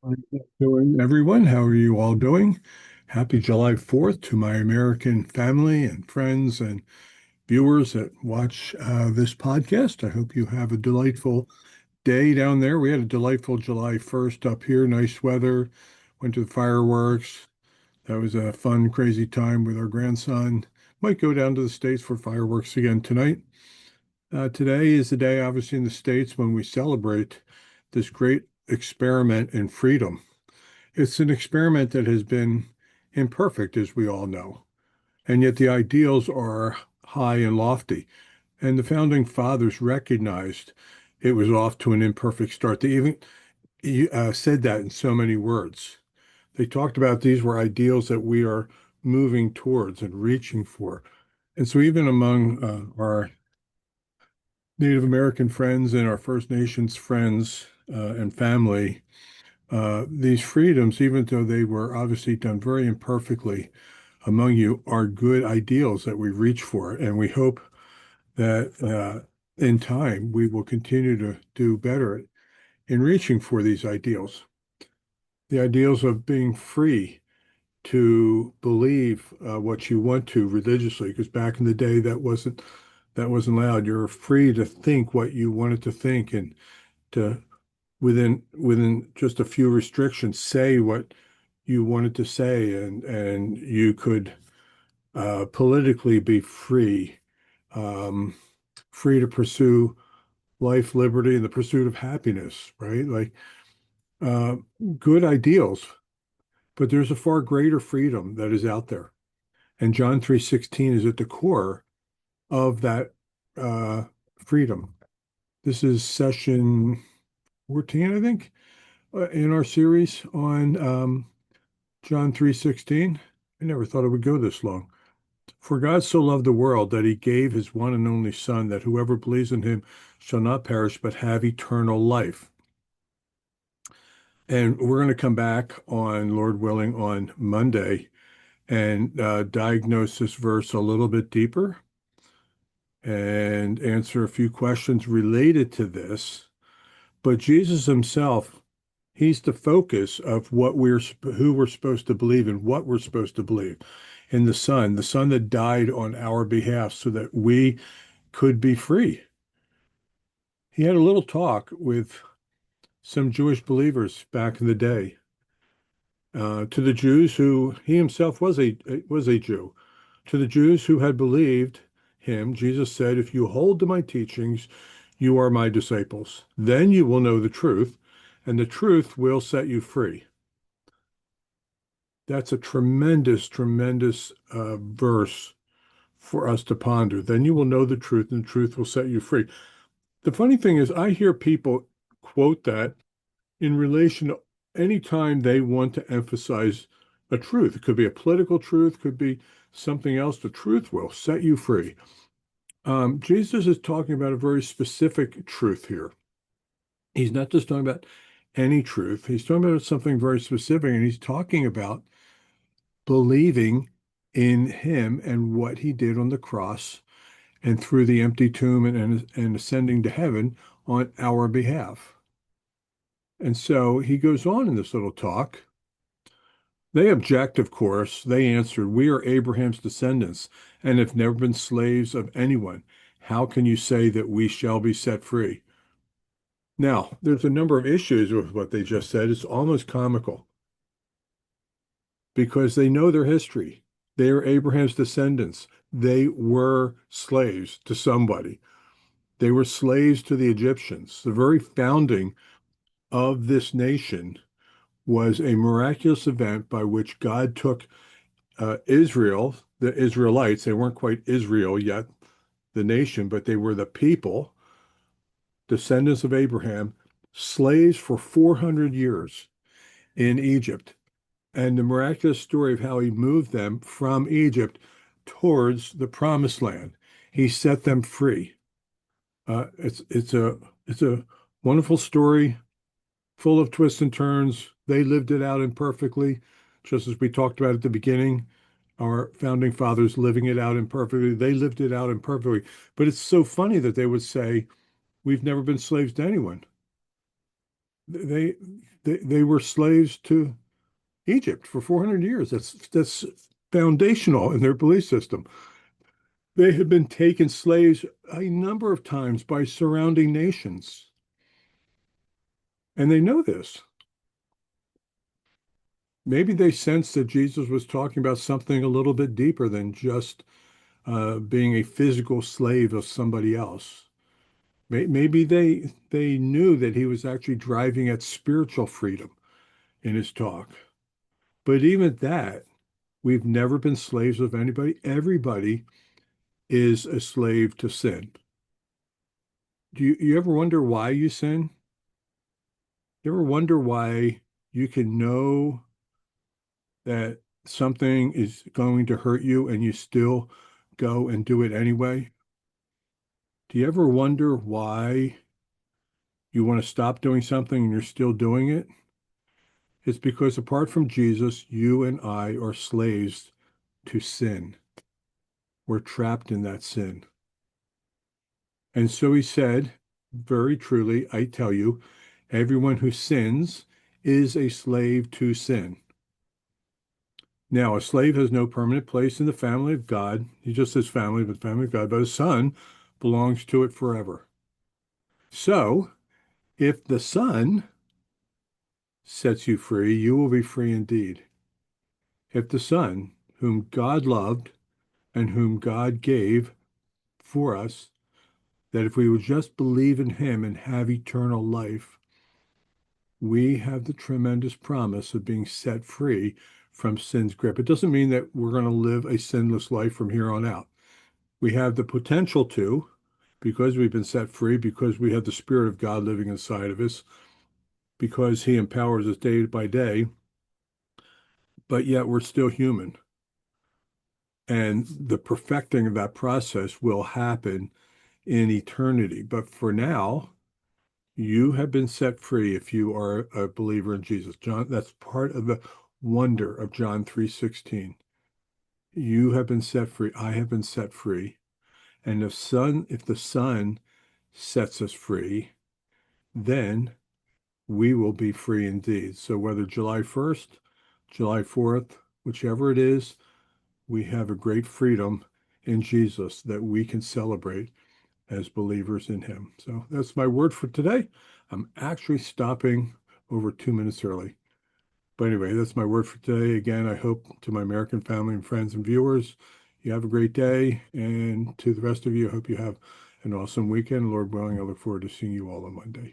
How you doing, everyone? How are you all doing? Happy July 4th to my American family and friends and viewers that watch this podcast. I hope you have a delightful day down there. We had a delightful July 1st up here, nice weather, went to the fireworks. That was a fun, crazy time with our grandson. Might go down to the States for fireworks again tonight. Today is the day, obviously, in the States when we celebrate this great experiment in freedom. It's an experiment that has been imperfect, as we all know, and yet the ideals are high and lofty. And the founding fathers recognized it was off to an imperfect start. They even said that in so many words. They talked about these were ideals that we are moving towards and reaching for. And so, even among our Native American friends and our First Nations friends and family, these freedoms, even though they were obviously done very imperfectly among you, are good ideals that we reach for. And we hope that in time we will continue to do better in reaching for these ideals. The ideals of being free to believe what you want to religiously, because back in the day that wasn't allowed. You're free to think what you wanted to think and to within just a few restrictions say what you wanted to say, and you could politically be free, um, free to pursue life, liberty, and the pursuit of happiness, right? Like uh, good ideals, but there's a far greater freedom that is out there. And John 3:16 is at the core of that uh, freedom. This is session 14, I think, in our series on John 3:16. I never thought it would go this long. For God so loved the world that he gave his one and only Son, that whoever believes in him shall not perish but have eternal life. And we're going to come back on, Lord willing, on Monday and diagnose this verse a little bit deeper and answer a few questions related to this. But Jesus himself, he's the focus of who we're supposed to believe in, what we're supposed to believe in the Son that died on our behalf so that we could be free. He had a little talk with some Jewish believers back in the day. To the Jews who he himself was a Jew, to the Jews who had believed him, Jesus said, "If you hold to my teachings, you are my disciples. Then you will know the truth, and the truth will set you free." That's a tremendous, tremendous verse for us to ponder. Then you will know the truth, and the truth will set you free. The funny thing is, I hear people quote that in relation to any time they want to emphasize a truth. It could be a political truth, could be something else. The truth will set you free. Jesus is talking about a very specific truth here. He's not just talking about any truth. He's talking about something very specific, and he's talking about believing in him and what he did on the cross and through the empty tomb and ascending to heaven on our behalf. And so he goes on in this little talk. They object, of course. They answered, "We are Abraham's descendants and have never been slaves of anyone. How can you say that we shall be set free?" Now, there's a number of issues with what they just said. It's almost comical because they know their history. They are Abraham's descendants. They were slaves to somebody. They were slaves to the Egyptians. The very founding of this nation was a miraculous event by which God took Israel, the Israelites, they weren't quite Israel yet, the nation, but they were the people, descendants of Abraham, slaves for 400 years in Egypt. And the miraculous story of how he moved them from Egypt towards the promised land. He set them free. It's a wonderful story, full of twists and turns. They lived it out imperfectly, just as we talked about at the beginning. Our founding fathers living it out imperfectly. They lived it out imperfectly. But it's so funny that they would say, "We've never been slaves to anyone." They they were slaves to Egypt for 400 years. That's foundational in their belief system. They had been taken slaves a number of times by surrounding nations, and they know this. Maybe they sensed that Jesus was talking about something a little bit deeper than just being a physical slave of somebody else. Maybe they knew that he was actually driving at spiritual freedom in his talk. But even at that, we've never been slaves of anybody. Everybody is a slave to sin. Do you ever wonder why you sin? You ever wonder why you can know that something is going to hurt you and you still go and do it anyway? Do you ever wonder why you want to stop doing something and you're still doing it? It's because apart from Jesus, you and I are slaves to sin. We're trapped in that sin. And so he said, very truly, I tell you, everyone who sins is a slave to sin. Now, a slave has no permanent place in the family of God. He just says family, but family of God, but a son belongs to it forever. So, if the Son sets you free, you will be free indeed. If the Son, whom God loved and whom God gave for us, that if we would just believe in him and have eternal life, we have the tremendous promise of being set free from sin's grip. It doesn't mean that we're going to live a sinless life from here on out. We have the potential to, because we've been set free, because we have the Spirit of God living inside of us, because he empowers us day by day, but yet we're still human. And the perfecting of that process will happen in eternity. But for now, you have been set free if you are a believer in Jesus. John, that's part of the wonder of John 3:16. You have been set free. I have been set free. And if the Son sets us free, then we will be free indeed. So whether July 1st, July 4th, whichever it is, we have a great freedom in Jesus that we can celebrate as believers in him. So that's my word for today. I'm actually stopping over 2 minutes early. But anyway, that's my word for today. Again, I hope to my American family and friends and viewers, you have a great day. And to the rest of you, I hope you have an awesome weekend. Lord willing, I look forward to seeing you all on Monday.